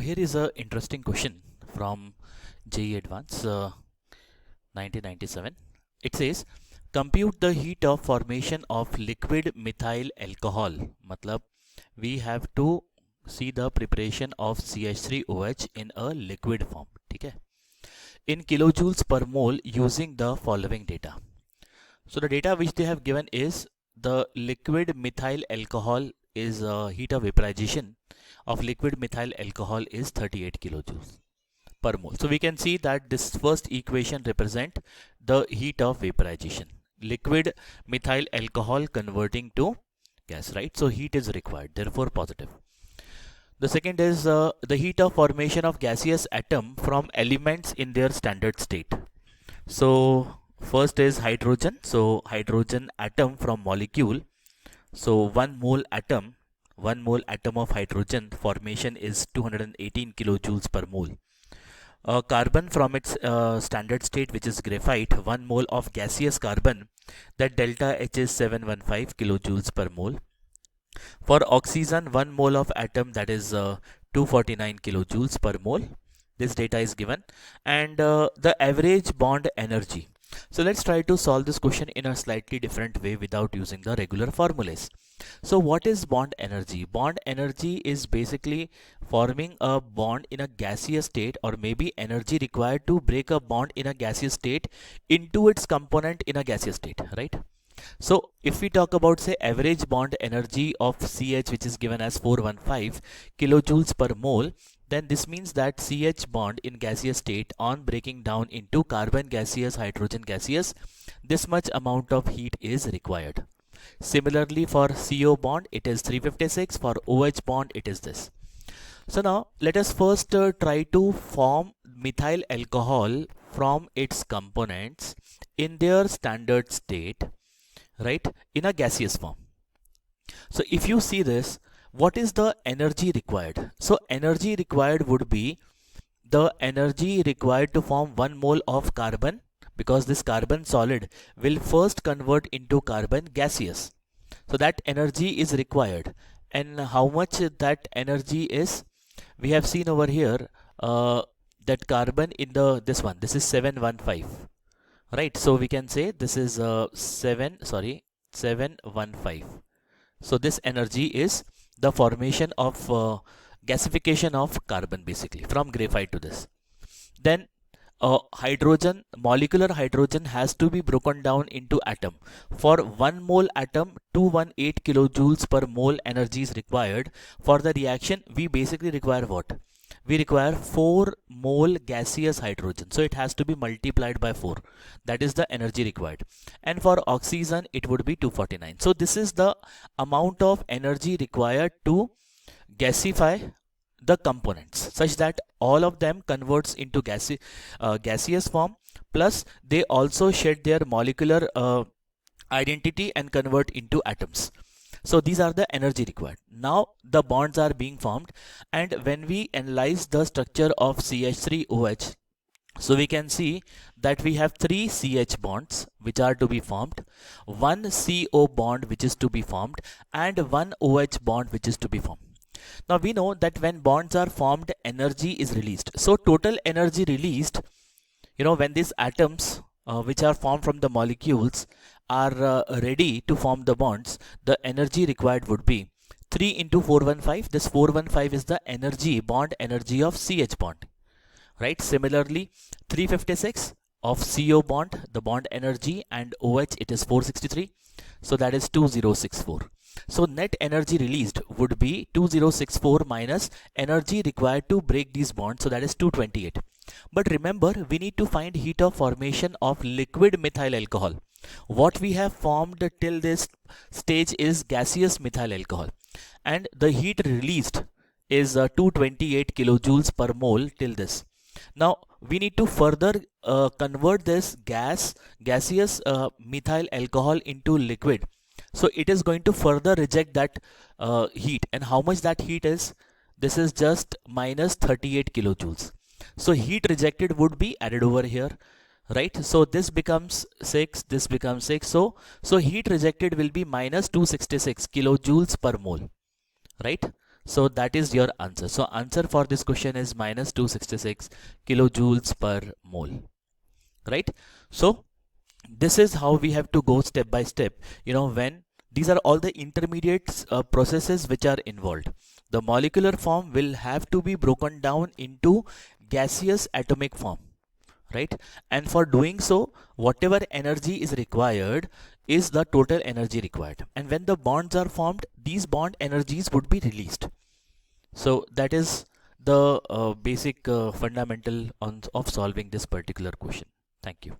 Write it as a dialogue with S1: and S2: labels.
S1: Here is a interesting question from JEE Advance 1997. It says, compute the heat of formation of liquid methyl alcohol. मतलब we have to see the preparation of CH3OH in a liquid form. ठीक है? In kilojoules per mole using the following data. So the data which they have given is the liquid methyl alcohol is heat of vaporization of liquid methyl alcohol is 38 kilojoules per mole. So we can see that this first equation represent the heat of vaporization. Liquid methyl alcohol converting to gas, right? So heat is required, therefore positive. The second is the heat of formation of gaseous atom from elements in their standard state. So first is hydrogen. So hydrogen atom from molecule. So 1 mole atom of hydrogen formation is 218 kilojoules per mole. Carbon from its standard state, which is graphite, 1 mole of gaseous carbon, that delta H is 715 kilojoules per mole. For oxygen, 1 mole of atom, that is 249 kilojoules per mole. This data is given, and the average bond energy. So let's try to solve this question in a slightly different way without using the regular formulas. So what is bond energy? Bond energy is basically forming a bond in a gaseous state, or maybe energy required to break a bond in a gaseous state into its component in a gaseous state, right? So if we talk about, say, average bond energy of CH, which is given as 415 kilojoules per mole, then this means that CH bond in gaseous state on breaking down into carbon gaseous, hydrogen gaseous, this much amount of heat is required. Similarly, for CO bond, it is 356. For OH bond, it is this. So now let us first try to form methyl alcohol from its components in their standard state, right, in a gaseous form. So if you see this, what is the energy required? So energy required would be the energy required to form 1 mole of carbon, because this carbon solid will first convert into carbon gaseous. So that energy is required. And how much that energy is? We have seen over here that carbon in this one, this is 715. Right, so we can say this is 715. So this energy is the formation of gasification of carbon, basically from graphite to this. Then hydrogen, molecular hydrogen has to be broken down into atom. For 1 mole atom, 218 kilojoules per mole energy is required. For the reaction, we basically require what? We require 4 mole gaseous hydrogen. So it has to be multiplied by 4. That is the energy required. And for oxygen, it would be 249. So this is the amount of energy required to gasify the components such that all of them converts into gaseous form, plus they also shed their molecular identity and convert into atoms. So these are the energy required. Now the bonds are being formed, and when we analyze the structure of CH3OH, so we can see that we have 3 CH bonds which are to be formed, 1 CO bond which is to be formed, and 1 OH bond which is to be formed. Now we know that when bonds are formed, energy is released. So total energy released, when these atoms which are formed from the molecules are ready to form the bonds, the energy required would be 3 into 415. This 415 is the energy, bond energy of CH bond, right? Similarly, 356 of CO bond, the bond energy, and OH, it is 463. So that is 2064. So net energy released would be 2064 minus energy required to break these bonds, so that is 228. But remember, we need to find heat of formation of liquid methyl alcohol. What we have formed till this stage is gaseous methyl alcohol, and the heat released is 228 kilojoules per mole till this. Now we need to further convert this gaseous methyl alcohol into liquid. So it is going to further reject that heat, and how much that heat is? This is just minus 38 kilojoules. So heat rejected would be added over here, right? So this becomes 6, this becomes 6. So heat rejected will be minus 266 kilojoules per mole, right? So that is your answer. So answer for this question is minus 266 kilojoules per mole, right? So this is how we have to go step by step. When these are all the intermediate processes which are involved, the molecular form will have to be broken down into gaseous atomic form, right? And for doing so, whatever energy is required is the total energy required, and when the bonds are formed, these bond energies would be released. So that is the basic fundamental of solving this particular question. Thank you.